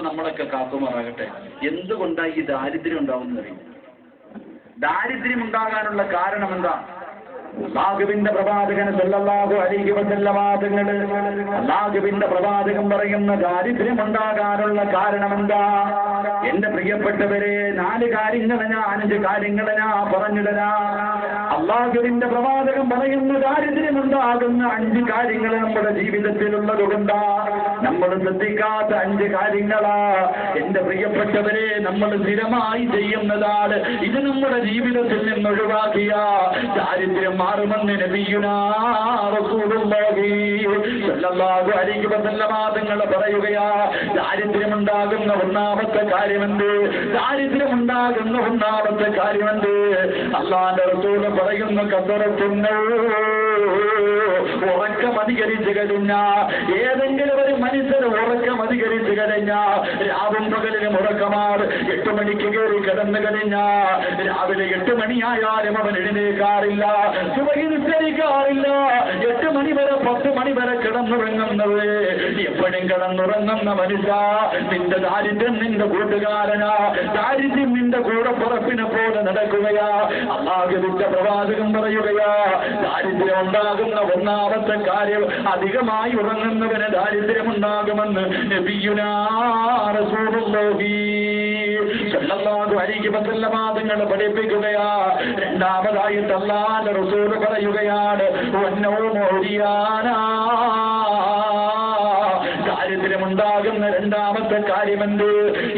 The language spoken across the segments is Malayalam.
നമ്മളൊക്കെ കാക്കുമാറാകട്ടെ. എന്തുകൊണ്ടാണ് ഈ ദാരിദ്ര്യം ഉണ്ടാവുന്നത്? ദാരിദ്ര്യം ഉണ്ടാകാനുള്ള കാരണം എന്താ? അല്ലാഹുവിന്റെ പ്രവാചകൻ സല്ലല്ലാഹു അലൈഹി വസല്ലമ തങ്ങള് അല്ലാഹുവിന്റെ പ്രവാചകൻ പറയുന്ന ദാരിദ്ര്യം ഉണ്ടാകാനുള്ള കാരണം എന്താ? എന്റെ പ്രിയപ്പെട്ടവരെ, 4 കാര്യങ്ങൾ 5 കാര്യങ്ങൾ പറഞ്ഞു തരാം. അല്ലാഹുവിന്റെ പ്രവാചകൻ പറയുന്ന ദാരിദ്ര്യം ഉണ്ടാകുന്ന 5 കാര്യങ്ങൾ നമ്മുടെ ജീവിതത്തിലുള്ളത് കൊണ്ടാ നമ്മൾ ശ്രദ്ധിക്കാത്ത 5 കാര്യങ്ങളാ. എന്റെ പ്രിയപ്പെട്ടവരെ, നമ്മൾ സ്ഥിരമായി ചെയ്യുന്നതാണ്. ഇത് നമ്മുടെ ജീവിതത്തിൽ നിന്ന് ഒഴിവാക്കിയ ദാരിദ്ര്യം മാറുമെന്ന് നബിയുനാ റസൂലുള്ളാഹി സ്വല്ലല്ലാഹു അലൈഹി വസല്ലമ തങ്ങൾ പറയുകയാ. ദാരിദ്ര്യമുണ്ടാകുന്ന ഒന്നാമത്തെ കാര്യമെന്ത്? ദാരിദ്ര്യമുണ്ടാകുന്ന ഒന്നാമത്തെ കാര്യമെന്ത്? അല്ലാഹുവിന്റെ റസൂൽ പറയുന്നു, കസറത്തുന്നോ, ഉറക്കം അധികരിച്ചു കഴിഞ്ഞ ഏതെങ്കിലും ഒരു മനുഷ്യർ ഉറക്കം അധികരിച്ചു കഴിഞ്ഞ രാവും പകലിനും ഉറക്കമാണ്. 8 മണിക്ക് കയറി കിടന്നു കഴിഞ്ഞ രാവിലെ 8 മണിയായാലും അവൻ എഴുന്നേൽക്കാറില്ല, സുബഹി നിസ്കരിക്കാറില്ല. 8 മണി വരെ 10 മണി വരെ കിടന്നുറങ്ങുന്നത്, എപ്പോഴും കിടന്നുറങ്ങുന്ന മനുഷ്യ, നിന്റെ ദാരിദ്ര്യം നിന്റെ കൂട്ടുകാരനാ. ദാരിദ്ര്യം നിന്റെ കൂടെ പുറപ്പിനെ പോലെ നടക്കുകയാ. അല്ലാഹുവിന്റെ പ്രവാചകൻ പറയുകയാ, ദാരിദ്ര്യം ഉണ്ടാകുന്ന ഒന്നാമത്തെ കാര്യം, അധികമായി ഉറങ്ങുന്നവന് ദാരിദ്ര്യമുണ്ടാകുമെന്ന് നബിയുനാ റസൂലുള്ളാഹി സ്വല്ലല്ലാഹു അലൈഹി വസല്ലമ തങ്ങൾ പഠിപ്പിക്കുകയാ. രണ്ടാമതായിട്ട് അല്ലാഹുവിന്റെ റസൂൽ പറയുകയാണ്, ദാരിദ്ര്യമുണ്ടാകുന്ന രണ്ടാമത്തെ കാര്യമെന്ത്?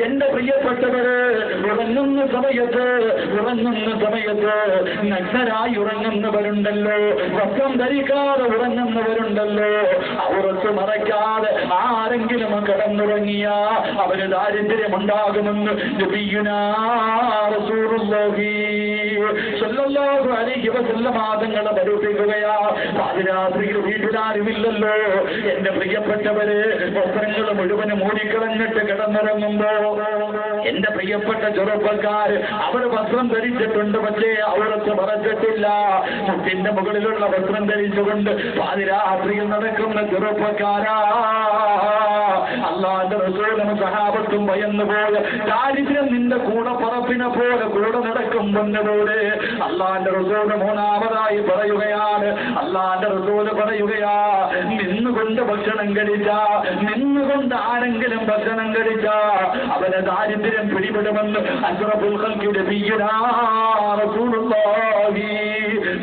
എന്റെ പ്രിയപ്പെട്ടവര്, ഉറങ്ങുന്ന സമയത്ത് നഗ്നരായി ഉറങ്ങുന്നവരുണ്ടല്ലോ, വസ്ത്രം ധരിക്കാതെ ഉറങ്ങുന്നവരുണ്ടല്ലോ, ഔറത്ത് മറയ്ക്കാതെ ആരെങ്കിലും കിടന്നുറങ്ങിയ അവന് ദാരിദ്ര്യമുണ്ടാകുമെന്ന് നബിയുനാ റസൂലുള്ളാഹി സ്വല്ലല്ലാഹു അലൈഹി വസല്ലമ തങ്ങൾ പഠിപ്പിക്കുകയാ. പാതിരാത്രിയിൽ വീട്ടിലാരുമില്ലല്ലോ, എന്റെ പ്രിയപ്പെട്ടവര്, വസ്ത്രങ്ങൾ മുഴുവനും മൂടിക്കളഞ്ഞിട്ട് കിടന്നുറങ്ങുമ്പോ എന്റെ പ്രിയപ്പെട്ട ചെറുപ്പക്കാർ, അവർ വസ്ത്രം ധരിച്ചിട്ടുണ്ട്, പക്ഷേ ഔറത്ത് മറച്ചിട്ടില്ല. മുട്ടിന്റെ മുകളിലുള്ള വസ്ത്രം ധരിച്ചുകൊണ്ട് പാതിരാത്രിയിൽ നടക്കുന്ന ചെറുപ്പക്കാരാ, അല്ലാഹുവിന്റെ റസൂലും സഹാബത്തും ഭയന്നുപോയ ദാരിദ്ര്യം നിന്റെ കൂടെ പറപ്പിനെ പോലെ കൂടെ നടക്കും വന്നതോടെ അല്ലാഹുവിന്റെ റസൂൽ മൂന്നാമതായി പറയുകയാണ്. അല്ലാഹുവിന്റെ റസൂൽ പറയുകയാ, നിന്നുകൊണ്ട് ഭക്ഷണം കഴിച്ച, നിന്നുകൊണ്ട് ആരെങ്കിലും ഭക്ഷണം കഴിച്ച അവനെ ദാരിദ്ര്യം പിടിപെടുമെന്ന് അഷ്റഫുൽ ഖൽഖി നബിയുനാ റസൂലുള്ളാഹി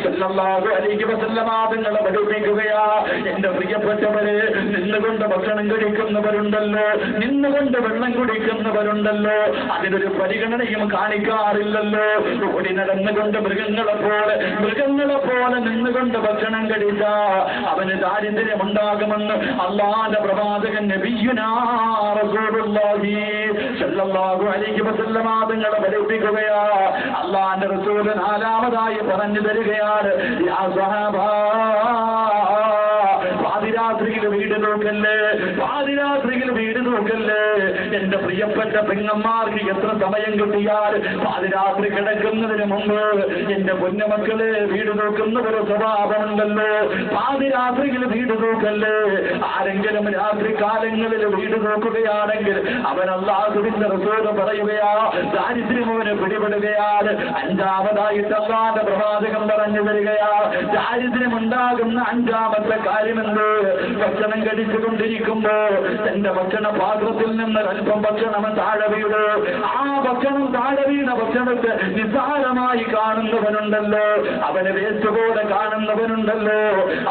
സ്വല്ലല്ലാഹു അലൈഹി വസല്ലമ തങ്ങൾ പഠിപ്പിക്കുകയാ. എന്റെ പ്രിയപ്പെട്ടവരെ, നിന്നുകൊണ്ട് ഭക്ഷണം കഴിക്കുന്നവരുണ്ടല്ലോ, നിന്നുകൊണ്ട് വെള്ളം കുടിക്കുന്നവരുണ്ടല്ലോ, അതിനൊരു പരിഗണനയും കാണിക്കാറില്ലല്ലോ. ഓടി നടന്നുകൊണ്ട് മൃഗങ്ങളെ പോലെ നിന്നുകൊണ്ട് ഭക്ഷണം കഴിച്ച അവന് ദാരിദ്ര്യമുണ്ടാകുമെന്ന് അല്ലാഹുവിന്റെ പ്രവാചകൻ നബിയുനാ റസൂലുള്ളാഹി സ്വല്ലല്ലാഹു അലൈഹി വസല്ലമ തങ്ങൾ പഠിപ്പിക്കുകയാ. അല്ലാഹുവിന്റെ റസൂൽ നാലാമതായി പറഞ്ഞു തരികയാണ്, യാ സ്വഹാബാ, പാതിരാത്രിയിൽ വീട് നോക്കല്ലേ, പാതിരാത്രിയിൽ വീട് നോക്കല്ലേ. എന്റെ പ്രിയപ്പെട്ട പെങ്ങന്മാർക്ക് എത്ര സമയം കിട്ടിയാൽ പാതിരാത്രി കിടക്കുന്നതിന് മുമ്പ് എന്റെ പൊന്നുമക്കളെ വീട് നോക്കുന്ന ഒരു സ്വഭാവമുണ്ടല്ലോ. പാതിരാത്രിയിൽ വീട് നോക്കല്ലേ. ആരെങ്കിലും രാത്രി കാലങ്ങളിൽ വീട് നോക്കുകയാണെങ്കിൽ അവൻ അല്ലാഹുവിന്റെ റസൂൽ പറയുകയാ, ദാരിദ്ര്യം അവനെ പിടിപെടുകയാണ്. അഞ്ചാമതായിട്ട് അല്ലാഹുവിന്റെ പ്രവാചകൻ പറഞ്ഞു തരികയാ, ദാരിദ്ര്യം ഉണ്ടാകുന്ന അഞ്ചാമത്തെ കാര്യമെന്ത്? ഭക്ഷണം കഴിച്ചുകൊണ്ടിരിക്കുമ്പോ തന്റെ ഭക്ഷണ പാത്രത്തിൽ നിന്ന് അല്പം ഭക്ഷണം താഴെ വീട്, ആ ഭക്ഷണം താഴെ വീണ ഭക്ഷണത്തെ നിസ്സാരമായി കാണുന്നവനുണ്ടല്ലോ, അവന് വേസ്റ്റ് പോലെ കാണുന്നവനുണ്ടല്ലോ,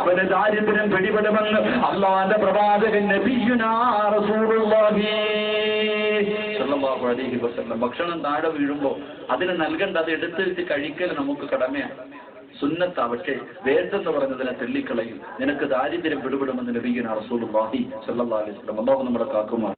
അവന് ദാരിദ്ര്യം പിടിപെടുമെന്ന് അല്ലാഹുവിന്റെ പ്രവാചകൻ നബിയുനാ റസൂലുള്ളാഹി സ്വല്ലല്ലാഹു അലൈഹി വസല്ലം. ഭക്ഷണം താഴെ വീഴുമ്പോ അതിന് നൽകേണ്ട, അത് എടുത്ത് വെച്ച് കഴിക്കൽ നമുക്ക് കടമയാണ്, സുന്നത്താ. പക്ഷേ വേണ്ടെന്ന് പറഞ്ഞതിനെ തെള്ളിക്കളയും. നിനക്ക് ദാരിദ്ര്യം പിടിപെടുമെന്ന് നബിയുനാ റസൂലുള്ളാഹി സ്വല്ലല്ലാഹു അലൈഹി വസല്ലം. അല്ലാഹു നമ്മളെ കാക്കുമാർ.